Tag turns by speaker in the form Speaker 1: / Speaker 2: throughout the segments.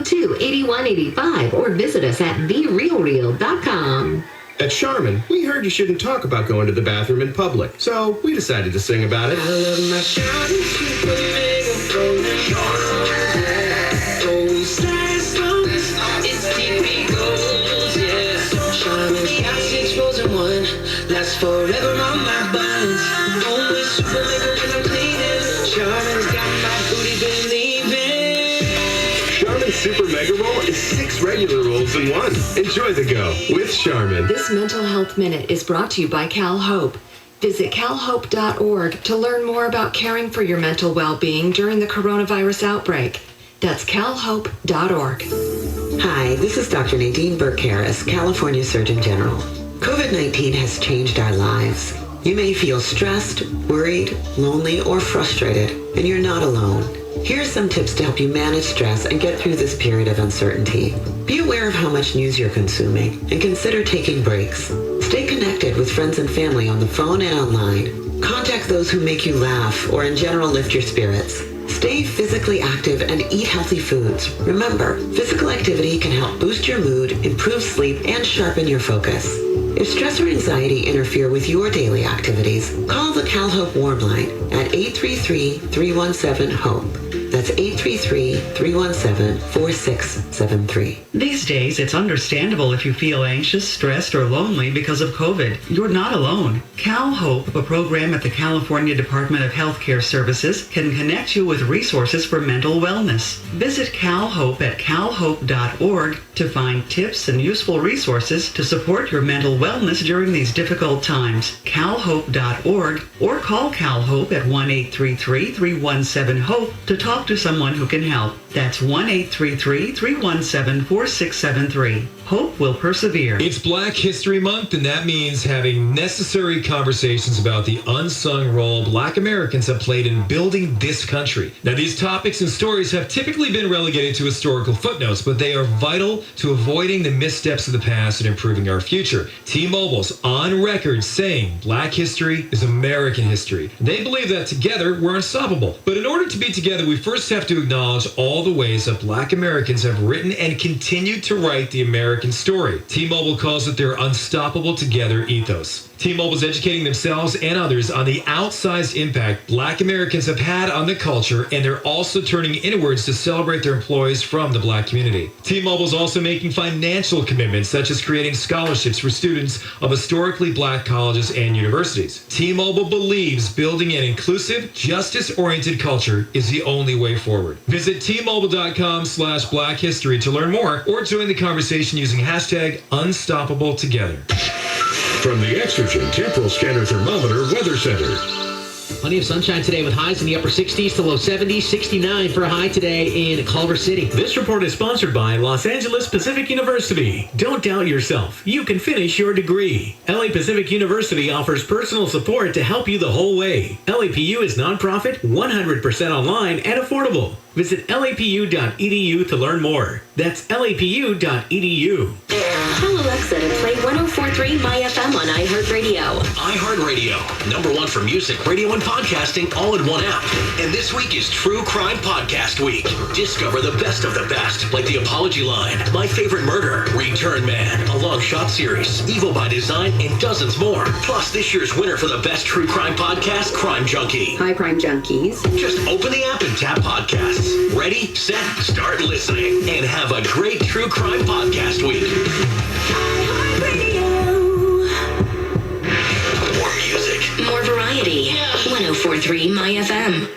Speaker 1: 602-8185 or visit us at therealreal.com.
Speaker 2: At Charmin, we heard you shouldn't talk about going to the bathroom in public, so we decided to sing about it.
Speaker 3: I love my Charmin Super Mega It's DP Gold, yeah. Charmin's got 6 rolls in one, lasts forever on my buns. Always super mega when I'm cleaning. Charmin's got my booty believing.
Speaker 2: Charmin's Super Mega Roll is 6 regular rolls in one. Enjoy the go with Charmin.
Speaker 1: This Mental Health Minute is brought to you by Cal Hope. Visit calhope.org to learn more about caring for your mental well-being during the coronavirus outbreak. That's calhope.org.
Speaker 4: Hi, this is Dr. Nadine Burke-Harris, California Surgeon General. COVID-19 has changed our lives. You may feel stressed, worried, lonely, or frustrated, and you're not alone. Here are some tips to help you manage stress and get through this period of uncertainty. Be aware of how much news you're consuming and consider taking breaks. Stay connected with friends and family on the phone and online. Contact those who make you laugh or in general lift your spirits. Stay physically active and eat healthy foods. Remember, physical activity can help boost your mood, improve sleep, and sharpen your focus. If stress or anxiety interfere with your daily activities, call the Cal Hope Warm Line at 833-317-HOPE. That's 833-317-4673.
Speaker 5: These days, it's understandable if you feel anxious, stressed, or lonely because of COVID. You're not alone. Cal Hope, a program at the California Department of Healthcare Services, can connect you with resources for mental wellness. Visit Cal Hope at calhope.org to find tips and useful resources to support your mental wellness during these difficult times. calhope.org or call Cal Hope at 1-833-317-HOPE to talk to someone who can help. That's 1-833-317-4673. Hope will persevere.
Speaker 6: It's Black History Month, and that means having necessary conversations about the unsung role Black Americans have played in building this country. Now, these topics and stories have typically been relegated to historical footnotes, but they are vital to avoiding the missteps of the past and improving our future. T-Mobile's on record saying Black history is American history. They believe that together we're unstoppable. But in order to be together, we first have to acknowledge all the ways that Black Americans have written and continue to write the American story. T-Mobile calls it their unstoppable together ethos. T-Mobile is educating themselves and others on the outsized impact Black Americans have had on the culture, and they're also turning inwards to celebrate their employees from the Black community. T-Mobile is also making financial commitments, such as creating scholarships for students of historically Black colleges and universities. T-Mobile believes building an inclusive, justice-oriented culture is the only way forward. Visit T-Mobile.com/Black History to learn more or join the conversation using hashtag #UnstoppableTogether.
Speaker 7: From the Exergen Temporal Scanner Thermometer Weather Center.
Speaker 8: Plenty of sunshine today with highs in the upper 60s to low 70s, 69 for a high today in Culver City.
Speaker 9: This report is sponsored by Los Angeles Pacific University. Don't doubt yourself. You can finish your degree. LA Pacific University offers personal support to help you the whole way. LAPU is nonprofit, 100% online, and affordable. Visit lapu.edu to learn more. That's lapu.edu.
Speaker 1: Tell Alexa to play 104.3 My FM on iHeartRadio.
Speaker 10: iHeartRadio, #1 for music, radio, and podcasting all in one app. And this week is True Crime Podcast Week. Discover the best of the best, like The Apology Line, My Favorite Murder, Return Man, a long shot series, Evil by Design, and dozens more. Plus, this year's winner for the best true crime podcast, Crime Junkie.
Speaker 1: Hi, Crime Junkies.
Speaker 10: Just open the app and tap podcasts. Ready, set, start listening, and have a great True Crime Podcast Week. More music.
Speaker 1: More variety. 104.3 My FM.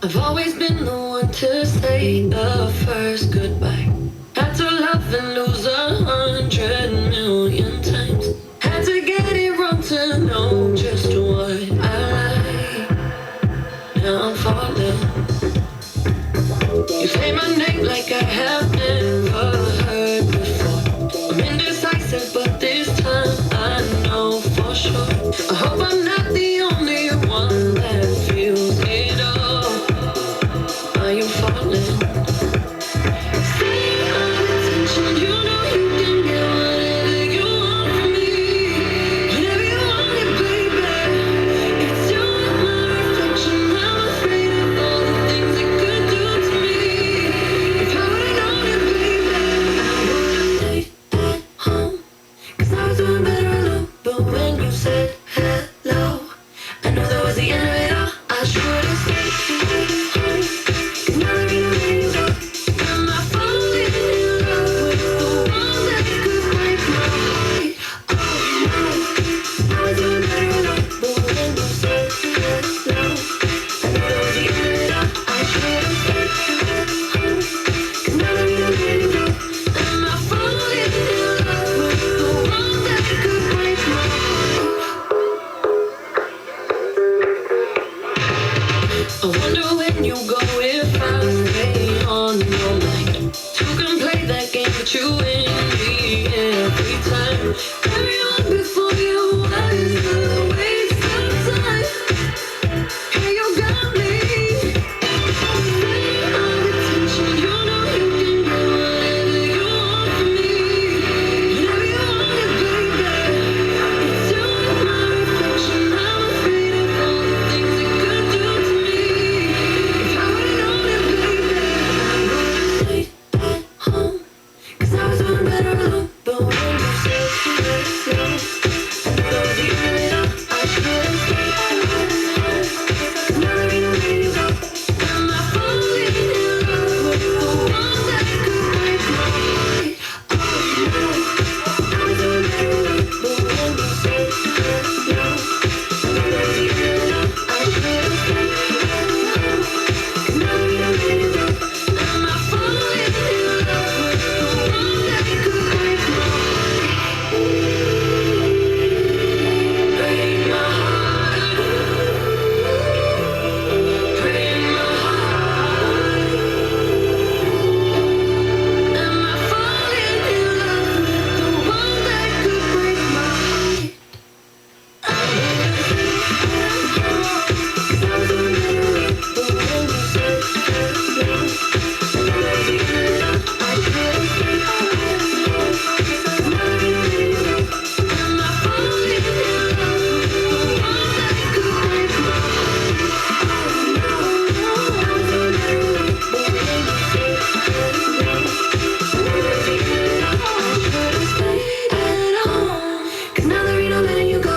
Speaker 3: I've always been the one to say the first goodbye. Had to love and lose 100 million times. Had to get it wrong to know just what I like. Now I'm falling. You say my name like I have never heard before. I'm indecisive, but this time I know for sure. I hope I'm not the only one that feels it all. Are you falling? See my attention, you know you can get whatever you want from me. Whenever you want it, baby. It's you and my reflection, I'm afraid of Wonder when you go if I stay on your mind. You can play that game, but you win me every time. Carry on before you was a waste of time. Hey, you got me. Stay on attention, you know you can get whatever you want from me. Whenever you want it, baby. It's you and my reflection. I'm afraid of all the things it could do to me. If I would've known it, baby, I would've stayed at home. 'Cause I was doing better alone. But when you said you let it slow, and those you lit up, I should've stayed at home. 'Cause now there ain't no way to go. Am I falling in love with the one that could break my heart? Oh no, I was doing better alone. But when you said you let it slow, and those you lit up, I should've stayed at home. 'Cause now there ain't no way to go. Am I falling in love with the one that could break my heart? Break my heart. Break my heart. Am I falling in love with the one that could break my heart? I would've stayed at home, 'cause I was doing better alone. But when you said you let it slow, and those you lit up, I should've stayed at home. 'Cause now there ain't no way to go. Am I falling in love with the one that could break my heart? Oh no, I was doing better alone. But when you said you let it slow, and those you lit up, I should've stayed at home. 'Cause now there ain't no letting you go.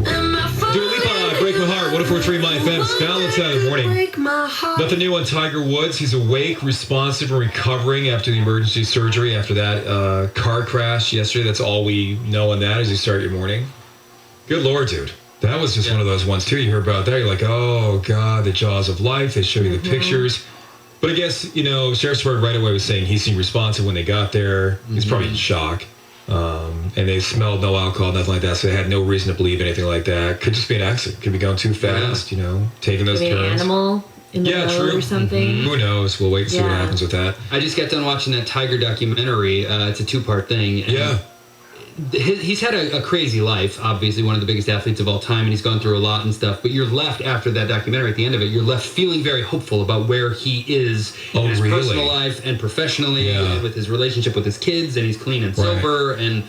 Speaker 3: Am I
Speaker 6: Dua Lipa, Break My Heart, 104.3 My FM. It's Valentine's morning.
Speaker 3: break my heart?
Speaker 6: Nothing new on Tiger Woods. He's awake, responsive, and recovering after the emergency surgery after that car crash yesterday. That's all we know on that as you start your morning. Good Lord, dude. That was just one of those ones, too. You hear about that. You're like, oh, God, the jaws of life. They show you the pictures. But I guess, Sheriff's Department right away was saying he seemed responsive when they got there. He's probably in shock. And they smelled no alcohol, nothing like that. So they had no reason to believe anything like that. Could just be an accident. Could be going too fast, taking those
Speaker 11: Maybe an
Speaker 6: turns.
Speaker 11: animal in the road
Speaker 6: true.
Speaker 11: or something.
Speaker 6: Who knows? We'll wait and see what
Speaker 11: Yeah.
Speaker 6: happens with that.
Speaker 12: I just got done watching that Tiger documentary. It's a two-part thing. And
Speaker 6: Yeah.
Speaker 12: he's had a crazy life, obviously one of the biggest athletes of all time, and he's gone through a lot and stuff. But you're left after that documentary, at the end of it, you're left feeling very hopeful about where he is in his personal life and professionally, with his relationship with his kids, and he's clean and sober. And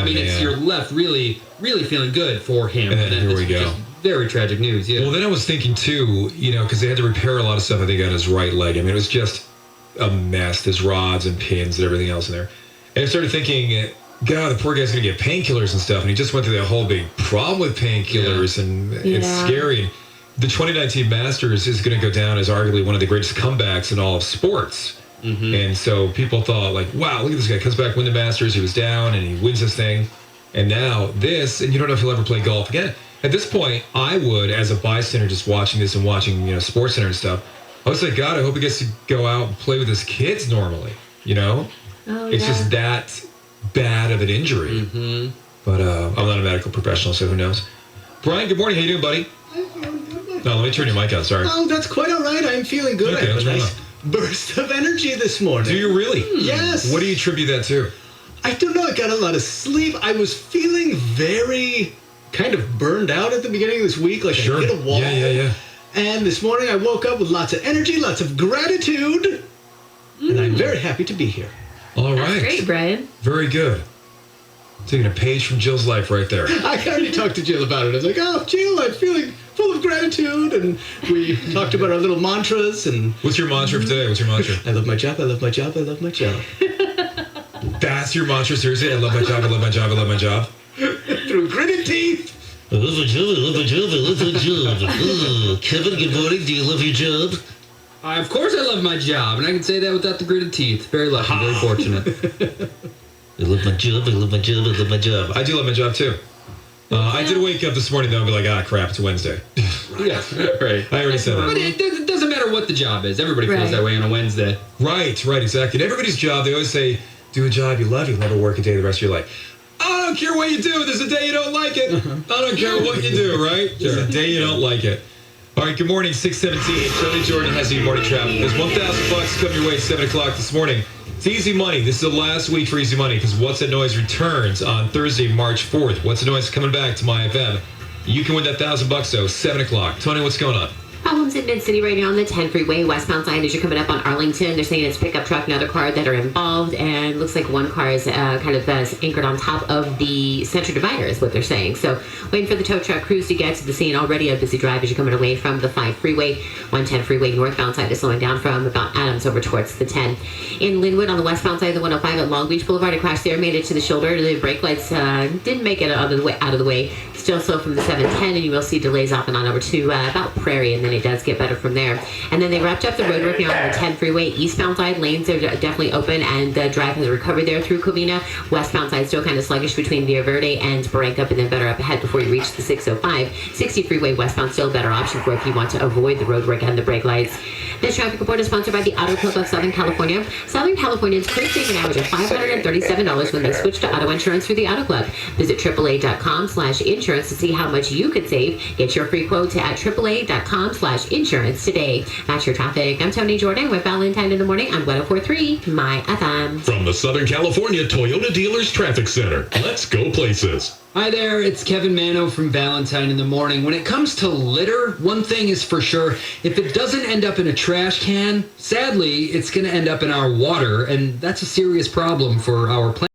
Speaker 12: you're left really, really feeling good for him.
Speaker 6: And here we go.
Speaker 12: Just very tragic news. Yeah.
Speaker 6: Well, then I was thinking too, because they had to repair a lot of stuff I think on his right leg. I mean, it was just a mess. There's rods and pins and everything else in there. And I started thinking, God, the poor guy's going to get painkillers and stuff. And he just went through that whole big problem with painkillers. And it's scary. The 2019 Masters is going to go down as arguably one of the greatest comebacks in all of sports. And so people thought, like, wow, look at this guy. Comes back, win the Masters. He was down and he wins this thing. And now this, and you don't know if he'll ever play golf again. At this point, I would, as a bystander just watching this and watching, Sports Center and stuff, I would say, God, I hope he gets to go out and play with his kids normally, It's just that bad of an injury. But I'm not a medical professional, so who knows? Brian, good morning. How you doing, buddy? No, let me turn your mic on. Sorry.
Speaker 13: Oh, that's quite all right. I'm feeling good.
Speaker 6: Okay,
Speaker 13: I have
Speaker 6: what's
Speaker 13: a
Speaker 6: going
Speaker 13: nice burst of energy this morning.
Speaker 6: Do you really?
Speaker 13: Yes.
Speaker 6: What do you attribute that to?
Speaker 13: I don't know. I got a lot of sleep. I was feeling very kind of burned out at the beginning of this week. Like I hit a wall.
Speaker 6: Yeah.
Speaker 13: And this morning I woke up with lots of energy, lots of gratitude. And I'm very happy to be here.
Speaker 6: All right.
Speaker 11: That's great, Brian.
Speaker 6: Very good. Taking a page from Jill's life right there.
Speaker 13: I already talked to Jill about it. I was like, oh, Jill, I'm feeling full of gratitude. And we talked about our little mantras. And
Speaker 6: what's your mantra for today? What's your mantra?
Speaker 13: I love my job. I love my job. I love my job.
Speaker 6: That's your mantra? Seriously? I love my job. I love my job. I love my job.
Speaker 13: Through gritted teeth.
Speaker 14: I love my job. I love my job. I love my job. Kevin, good morning. Do you love your job?
Speaker 12: Of course I love my job, and I can say that without the gritted teeth. Very lucky, very fortunate.
Speaker 14: I love my job. I love my job. I love my job.
Speaker 6: I do love my job, too. I did wake up this morning, though, and be like, crap, it's Wednesday.
Speaker 12: Yeah, right.
Speaker 6: I already said that.
Speaker 12: But it doesn't matter what the job is. Everybody feels that way on a Wednesday.
Speaker 6: Right, exactly. And everybody's job, they always say, do a job you love, you'll never work a day the rest of your life. I don't care what you do. There's a day you don't like it. I don't care what you do, right? There's a day you don't like it. All right, good morning, 617. Tony Jordan has your morning traffic. There's $1,000 coming your way at 7 o'clock this morning. It's Easy Money. This is the last week for Easy Money because What's That Noise returns on Thursday, March 4th. What's That Noise is coming back to my FM. You can win that $1,000 though, 7 o'clock. Tony, what's going on?
Speaker 15: Problems in Mid-City right now on the 10 freeway, westbound side as you're coming up on Arlington. They're saying it's pickup truck and other car that are involved, and looks like one car is anchored on top of the center divider is what they're saying. So waiting for the tow truck crews to get to the scene. Already a busy drive as you're coming away from the 5 freeway. 110 freeway northbound side is slowing down from about Adams over towards the 10. In Linwood on the westbound side of the 105 at Long Beach Boulevard, a crash there made it to the shoulder. The brake lights didn't make it out of the way. Still slow from the 710, and you will see delays off and on over to about Prairie, and then it does get better from there. And then they wrapped up the road work now on the 10 freeway. Eastbound side lanes are definitely open, and the drive has recovered there through Covina. Westbound side still kind of sluggish between Villa Verde and Barranca, and then better up ahead before you reach the 605. 60 freeway westbound still a better option for if you want to avoid the road work and the brake lights. This traffic report is sponsored by the Auto Club of Southern California. Southern Californians could save an average of $537 when they switch to auto insurance through the Auto Club. Visit AAA.com/insurance to see how much you could save. Get your free quote at AAA.com/insurance today. That's your traffic. I'm Tony Jordan with Valentine in the Morning on 104.3 My FM.
Speaker 7: From the Southern California Toyota Dealers Traffic Center, let's go places.
Speaker 12: Hi there, it's Kevin Mano from Valentine in the Morning. When it comes to litter, one thing is for sure, if it doesn't end up in a trash can, sadly, it's going to end up in our water, and that's a serious problem for our planet.